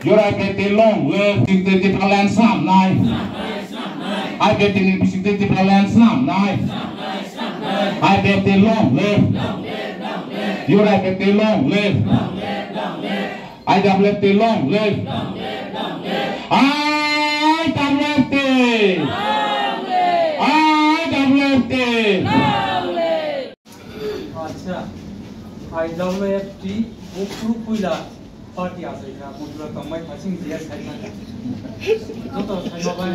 Your IPFT long live the land some night. IPFT in the land some night. IPFT long live. Your IPFT long live. IWFT long live. IWFT. IWFT. আচ্ছা IWFT উপরু কইলা party আছে এটা মূলত তমাই passing দিয়া সাইনা যত সাইবাই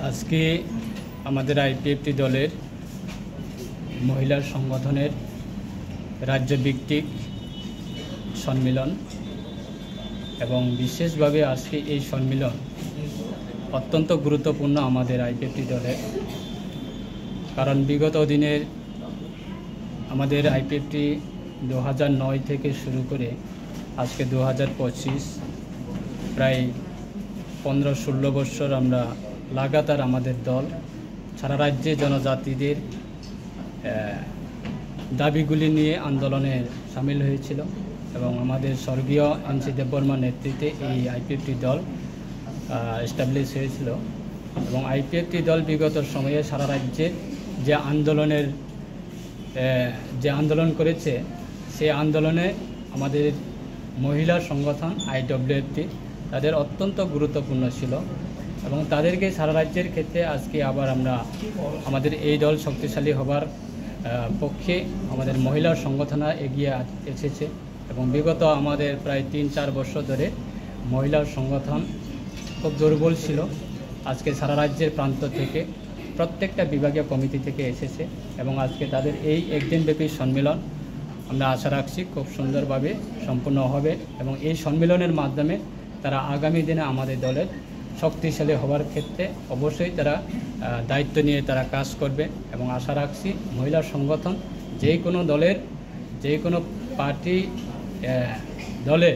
আজকে আমাদের IPFT দলের মহিলা সংগঠনের রাজ্যভিত্তিক সম্মেলন এবং বিশেষভাবে আজকে এই সম্মেলন অত্যন্ত গুরুত্বপূর্ণ আমাদের আইপিএফটি দলের কারণ বিগত দিনের আমাদের আইপিএফটি 2009 থেকে শুরু করে আজকে 2025 প্রায় 15-16 বছর আমরা লাগাতার আমাদের দল সারা রাজ্যে জনজাতিদের দাবিগুলি নিয়ে আন্দোলনে সামিল হয়েছিল এবং আমাদের স্বর্গীয় এনসি দেববর্মার নেতৃত্বে এই আইপিএফটি দল এস্টাবলিশ হয়েছিল এবং আইপিএফটি দল বিগত সময়ে সারা রাজ্যে যে আন্দোলন করেছে সেই আন্দোলনে আমাদের মহিলা সংগঠন আইডব্লিউএফটি তাদের অত্যন্ত গুরুত্বপূর্ণ ছিল এবং তাদেরকে সারা রাজ্যের ক্ষেত্রে আজকে আবার আমরা আমাদের এই দল শক্তিশালী হবার পক্ষে আমাদের মহিলা সংগঠন এগিয়ে এসেছে এবং বিগত আমাদের প্রায় 3-4 বছর ধরে মহিলা সংগঠন খুব দুর্বল ছিল আজকে সারা রাজ্যের প্রান্ত থেকে প্রত্যেকটা বিভাগীয় কমিটি থেকে এসেছে এবং আজকে তাদের এই একদিনব্যাপী সম্মেলন আমরা আশা রাখছি খুব সুন্দরভাবে সম্পূর্ণ হবে এবং এই সম্মেলনের মাধ্যমে তারা আগামী দিনে আমাদের দলের শক্তিশালী হওয়ার ক্ষেত্রে অবশ্যই তারা দায়িত্ব নিয়ে তারা কাজ করবে এবং আশা রাখছি মহিলা সংগঠন যে কোনো দলের যে কোনো পার্টি দলে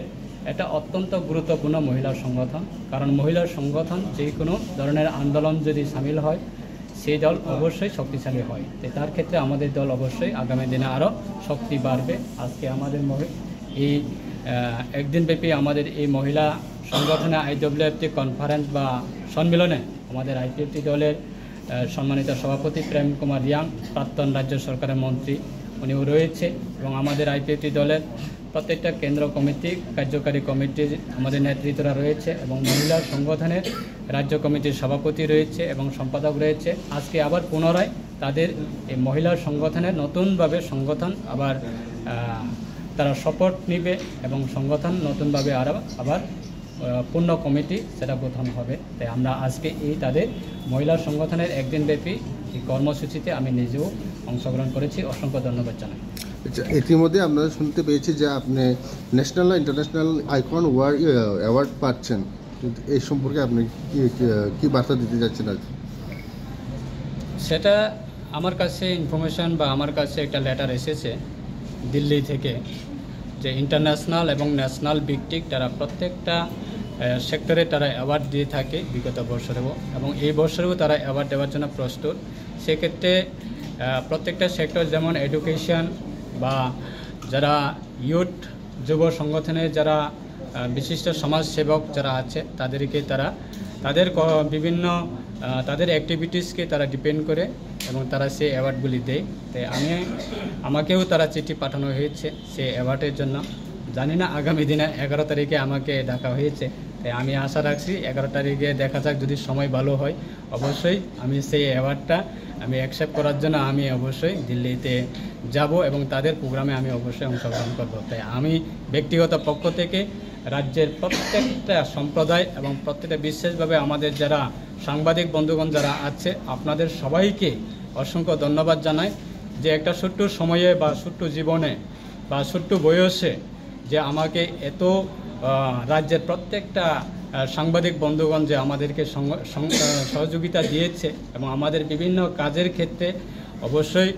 এটা অত্যন্ত গুরুত্বপূর্ণ মহিলা সংগঠন কারণ মহিলা সংগঠন যে কোনো ধরনের আন্দোলন যদি সামিল হয় সেই দল অবশ্যই শক্তিশালী হয় তার ক্ষেত্রে আমাদের দল অবশ্যই আগামী দিনে আরও শক্তি বাড়বে আজকে আমাদের এই একদিনব্যাপী আমাদের এই মহিলা সংগঠনে আইডব্লিউএফটি কনফারেন্স বা সম্মেলনে আমাদের আইপিএফটি দলের সম্মানিত সভাপতি প্রেম কুমার রিয়াং প্রাক্তন রাজ্য সরকারের মন্ত্রী উনিও রয়েছে এবং আমাদের আইপিএফটি দলের প্রত্যেকটা কেন্দ্র কমিটি কার্যকারী কমিটির আমাদের নেতৃত্বরা রয়েছে এবং মহিলা সংগঠনের রাজ্য কমিটির সভাপতি রয়েছে এবং সম্পাদক রয়েছে আজকে আবার পুনরায় তাদের এই মহিলা সংগঠনের নতুনভাবে সংগঠন আবার তারা শপথ নেবে এবং সংগঠন নতুনভাবে আবার পূর্ণ কমিটি সেটা গঠন হবে তাই আমরা আজকে এই তাদের মহিলা সংগঠনের একদিনব্যাপী এই কর্মসূচিতে আমি নিজেও অংশগ্রহণ করেছি অসংখ্য ধন্যবাদ জানাই ইতিমধ্যে আমরা শুনতে পেয়েছি যে আপনি ন্যাশনাল ইন্টারন্যাশনাল আইকন অ্যাওয়ার্ড পাচ্ছেন এই সম্পর্কে আপনি কি বার্তা দিতে যাচ্ছেন আজ সেটা আমার কাছে ইনফরমেশন বা আমার কাছে একটা লেটার এসেছে দিল্লি থেকে যে ইন্টারন্যাশনাল এবং ন্যাশনাল ভিত্তিক তারা প্রত্যেকটা সেক্টরে তারা অ্যাওয়ার্ড দিয়ে থাকে বিগত বছরেও এবং এই বছরেও তারা অ্যাওয়ার্ড দেওয়ার জন্য প্রস্তুত সেক্ষেত্রে প্রত্যেকটা সেক্টর যেমন এডুকেশন বা যারা ইউথ যুব সংগঠনে যারা বিশিষ্ট সমাজসেবক যারা আছে তাদেরকে তারা তাদের বিভিন্ন তাদের অ্যাক্টিভিটিসকে তারা ডিপেন্ড করে এবং তারা সেই অ্যাওয়ার্ডগুলি দেয় তাই আমাকেও তারা চিঠি পাঠানো হয়েছে সেই অ্যাওয়ার্ডের জন্য জানি না আগামী দিনে 11 তারিখে আমাকে ডাকা হয়েছে তাই আমি আশা রাখছি 11 তারিখে দেখা যাক যদি সময় ভালো হয় অবশ্যই আমি সেই অ্যাওয়ার্ডটা আমি অ্যাকসেপ্ট করার জন্য আমি অবশ্যই দিল্লিতে যাব এবং তাদের প্রোগ্রামে আমি অবশ্যই অংশগ্রহণ করব তাই আমি ব্যক্তিগত পক্ষ থেকে রাজ্যের প্রত্যেকটা সম্প্রদায় এবং প্রত্যেকটা বিশেষভাবে আমাদের যারা সাংবাদিক বন্ধুগণ যারা আছে আপনাদের সবাইকে অসংখ্য ধন্যবাদ জানাই যে একটা ছোট্ট সময়ে বা ছোট্ট জীবনে বা ছোট্ট বয়সে যে আমাকে এত রাজ্যের প্রত্যেকটা সাংবাদিক বন্ধুগণ যে আমাদেরকে সহযোগিতা দিয়েছে এবং আমাদের বিভিন্ন কাজের ক্ষেত্রে অবশ্যই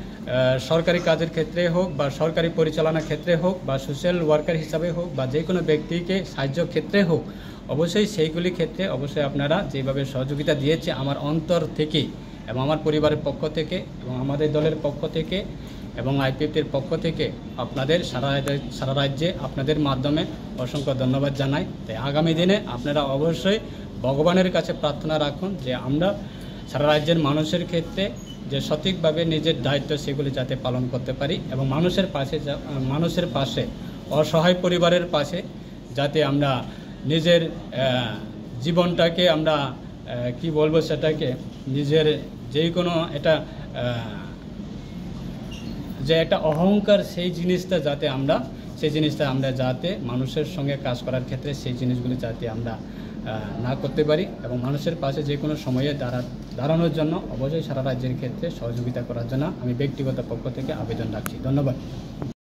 সরকারি কাজের ক্ষেত্রে হোক বা সরকারি পরিচালনার ক্ষেত্রে হোক বা সোশ্যাল ওয়ার্কার হিসাবে হোক বা যে কোনো ব্যক্তিকে সাহায্য ক্ষেত্রে হোক অবশ্যই সেইগুলি ক্ষেত্রে অবশ্যই আপনারা যেভাবে সহযোগিতা দিয়েছে আমার অন্তর থেকে এবং আমার পরিবারের পক্ষ থেকে এবং আমাদের দলের পক্ষ থেকে এবং আইপিএফটির পক্ষ থেকে আপনাদের সারা রাজ্যে আপনাদের মাধ্যমে অসংখ্য ধন্যবাদ জানাই। তাই আগামী দিনে আপনারা অবশ্যই ভগবানের কাছে প্রার্থনা রাখুন যে আমরা সারা রাজ্যের মানুষের ক্ষেত্রে যে সঠিকভাবে নিজের দায়িত্ব সেগুলি যাতে পালন করতে পারি এবং মানুষের পাশে অসহায় পরিবারের পাশে যাতে আমরা নিজের জীবনটাকে আমরা কি বলবো সেটাকে নিজের যেই কোনো এটা যে একটা অহংকার সেই জিনিসটা যাতে মানুষের সঙ্গে কাজ করার ক্ষেত্রে সেই জিনিসগুলি যাতে আমরা না করতে পারি এবং মানুষের পাশে যে কোনো সময়ে দাঁড়ানোর জন্য অবশ্যই সারা রাজ্যের ক্ষেত্রে সহযোগিতা করার জন্য আমি ব্যক্তিগত পক্ষ থেকে আবেদন রাখছি। ধন্যবাদ।